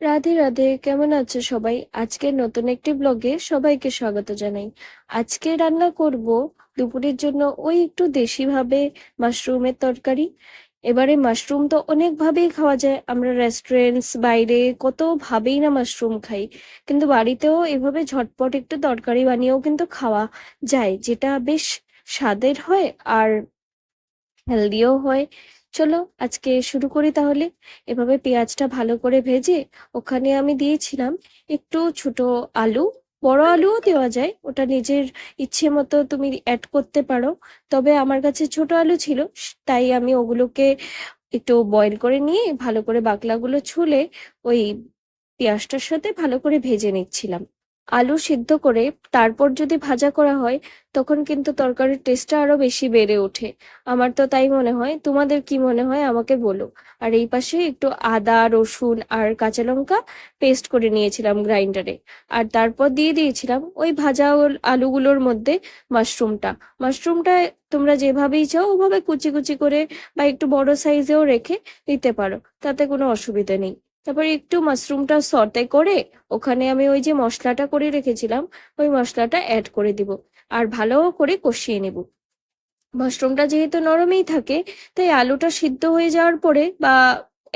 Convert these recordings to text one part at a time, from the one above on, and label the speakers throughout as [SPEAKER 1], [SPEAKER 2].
[SPEAKER 1] রাধে রাধে, কেমন আছো সবাই? আজকের নতুন একটি ব্লগে সবাইকে স্বাগত জানাই। আজকে রান্না করব দুপুরের জন্য ওই একটু দেশি ভাবে মাশরুমের তরকারি। এবারে মাশরুম তো অনেক ভাবেই খাওয়া যায়, আমরা রেস্টুরেন্টস বাইরে কত ভাবেই না মাশরুম খাই, কিন্তু বাড়িতেও এভাবে ঝটপট একটু তরকারি বানিয়েও কিন্তু খাওয়া যায়, যেটা বেশ স্বাদের হয় আর হেলদিও হয়। চলো আজকে শুরু করি তাহলে। এভাবে পেঁয়াজটা ভালো করে ভেজে ওখানে আমি দিয়েছিলাম একটু ছোট আলু। বড় আলুও দেওয়া যায়, ওটা নিজের ইচ্ছে মতো তুমি অ্যাড করতে পারো। তবে আমার কাছে ছোট আলু ছিল, তাই আমি ওগুলোকে একটু বয়েল করে নিয়ে ভালো করে বাকলাগুলো ছুলে ওই পেঁয়াজটার সাথে ভালো করে ভেজে নিচ্ছিলাম। আলু সিদ্ধ করে তারপর যদি ভাজা করা হয়, তখন কিন্তু তরকারির টেস্টটা আরো বেশি বেড়ে ওঠে। আমার তো তাই মনে হয়, তোমাদের কি মনে হয় আমাকে বলো। আর এই পাশে একটু আদা রসুন আর কাঁচা লঙ্কা পেস্ট করে নিয়েছিলাম গ্রাইন্ডারে। আর তারপর দিয়ে দিয়েছিলাম ওই ভাজা আলুগুলোর মধ্যে মাশরুমটা। মাশরুমটা তোমরা যেভাবেই চাও ওভাবে কুচি কুচি করে বা একটু বড় সাইজেও রেখে দিতে পারো, তাতে কোনো অসুবিধা নেই। তারপরে একটু মাশরুমটা সতে করে ওখানে আমি ওই যে মশলাটা করে রেখেছিলাম, ওই মশলাটা অ্যাড করে দিব আর ভালো করে কষিয়ে নেব। মাশরুমটা যেহেতু নরমই থাকে, তাই আলুটা সিদ্ধ হয়ে যাওয়ার পরে বা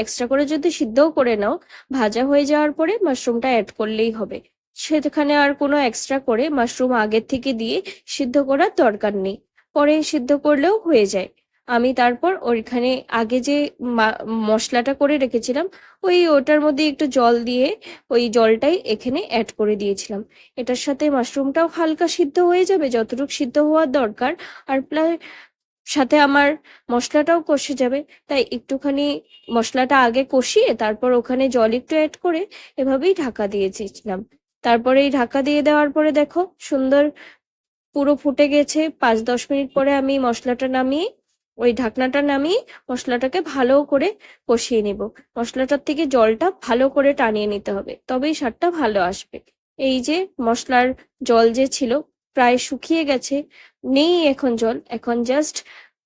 [SPEAKER 1] এক্সট্রা করে যদি সিদ্ধও করে নাও, ভাজা হয়ে যাওয়ার পরে মাশরুমটা অ্যাড করলেই হবে। সেখানে আর কোনো এক্সট্রা করে মাশরুম আগের থেকে দিয়ে সিদ্ধ করার দরকার নেই, পরে সিদ্ধ করলেও হয়ে যায়। আমি তারপর ওইখানে আগে যে মশলাটা করে রেখেছিলাম, ওটার মধ্যে একটু জল দিয়ে ওই জলটাই এখানে অ্যাড করে দিয়েছিলাম। এটার সাথে মাশরুমটাও হালকা সিদ্ধ হয়ে যাবে যতটুকু সিদ্ধ হওয়ার দরকার, আর প্লাস সাথে আমার মশলাটাও কষে যাবে। তাই একটুখানি মশলাটা আগে কষিয়ে তারপর ওখানে জল একটু অ্যাড করে এভাবেই ঢাকা দিয়েছিলাম। তারপরে এই ঢাকা দিয়ে দেওয়ার পরে দেখো সুন্দর পুরো ফুটে গেছে। 5-10 মিনিট পরে আমি মশলাটা নামিয়ে ওই ঢাকনাটা নামিয়ে মশলাটাকে ভালো করে কষিয়ে নিব। মশলাটার থেকে জলটা ভালো করে টানিয়ে নিতে হবে, তবেই স্বাদটা ভালো আসবে। এই যে মশলার জল যে ছিল প্রায় শুকিয়ে গেছে, নেই এখন জল, এখন জাস্ট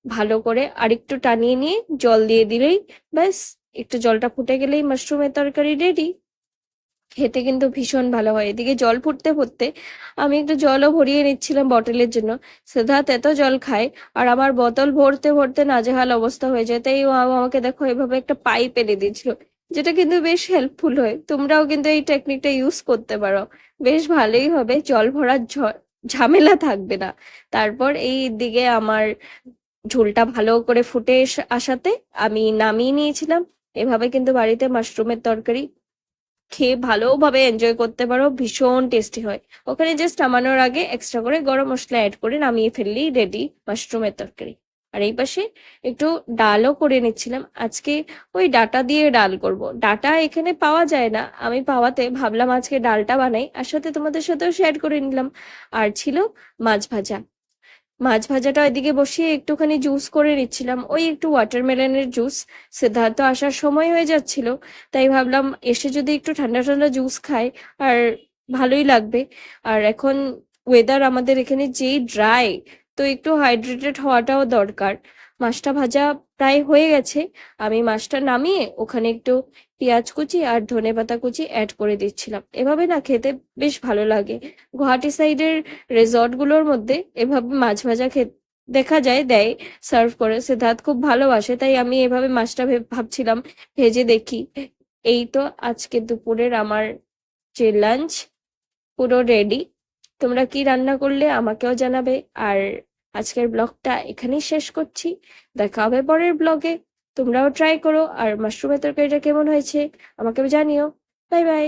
[SPEAKER 1] ভালো করে আরেকটু টানিয়ে নিয়ে জল দিয়ে দিলেই ব্যাস। একটু জলটা ফুটে গেলেই মাশরুমের তরকারি রেডি। খেতে কিন্তু ভীষণ ভালো হয়। এদিকে জল ফুটতে ফুটতে আমি একটু জলও ভরিয়ে নিচ্ছিলাম বটলের জন্য। সিদ্ধার্থ এত জল খায়, আর আমার বোতল ভরতে ভরতে নাজেহাল অবস্থা হয়ে যায়, তাই ও আমাকে দেখো এভাবে একটা পাইপ এনে দিয়েছিল, যেটা কিন্তু বেশ হেল্পফুল হয়। তোমরাও কিন্তু এই টেকনিকটা ইউজ করতে পারো, বেশ ভালোই হবে, জল ভরার ঝামেলা থাকবে না। তারপর এই দিকে আমার ঝোলটা ভালো করে ফুটে আসাতে আমি নামিয়ে নিয়েছিলাম। এভাবে কিন্তু বাড়িতে মাশরুমের তরকারি খেয়ে ভালোভাবে এনজয় করতে পারো, ভীষণ টেস্টি হয়। ওখানে জাস্ট নামানোর আগে এক্সট্রা করে গরম মশলা অ্যাড করে নামিয়ে ফেললেই রেডি মাশরুমের তরকারি। আর এই পাশে একটু ডালও করে নিচ্ছিলাম আজকে। ওই ডাটা দিয়ে ডাল করব, ডাটা এখানে পাওয়া যায় না, আমি পাওয়াতে ভাবলাম আজকে ডালটা বানাই, আর সাথে তোমাদের সাথেও শেয়ার করে নিলাম। আর ছিল মাছ ভাজা। মাছ ভাজাটা ওইদিকে বসিয়ে একটুখানি জুস করে নিচ্ছিলাম, ওই একটু ওয়াটারমেলনের জুস। সিদ্ধার্থ আসার সময় হয়ে যাচ্ছিল, তাই ভাবলাম এসে যদি একটু ঠান্ডা ঠান্ডা জুস খাই আর ভালোই লাগবে। আর এখন ওয়েদার আমাদের এখানে যেই ড্রাই, তো একটু হাইড্রেটেড হওয়াটাও দরকার। মাছটা ভাজা প্রায় হয়ে গেছে, আমি মাছটা নামিয়ে ওখানে একটু পেঁয়াজ কুচি আর ধনেপাতা কুচি অ্যাড করে দিচ্ছিলাম। এভাবে না খেতে বেশ ভালো লাগে। গুয়াহাটি সাইডের রিসর্ট গুলোর মধ্যে এভাবে মাছ ভাজা দেখা যায়, দেয় সার্ভ করে। সিদ্ধার্থ খুব ভালোবাসে, তাই আমি এভাবে মাছটা ভাবছিলাম ভেজে দেখি। এই তো আজকে দুপুরের আমার যে লাঞ্চ পুরো রেডি। তোমরা কি রান্না করলে আমাকেও জানাবে। আর আজকের ব্লগটা এখানেই শেষ করছি, দেখা হবে পরের ব্লগে। তোমরাও ট্রাই করো, আর মাশরুমের তরকারিটা কেমন হয়েছে আমাকে জানিও। Bye bye.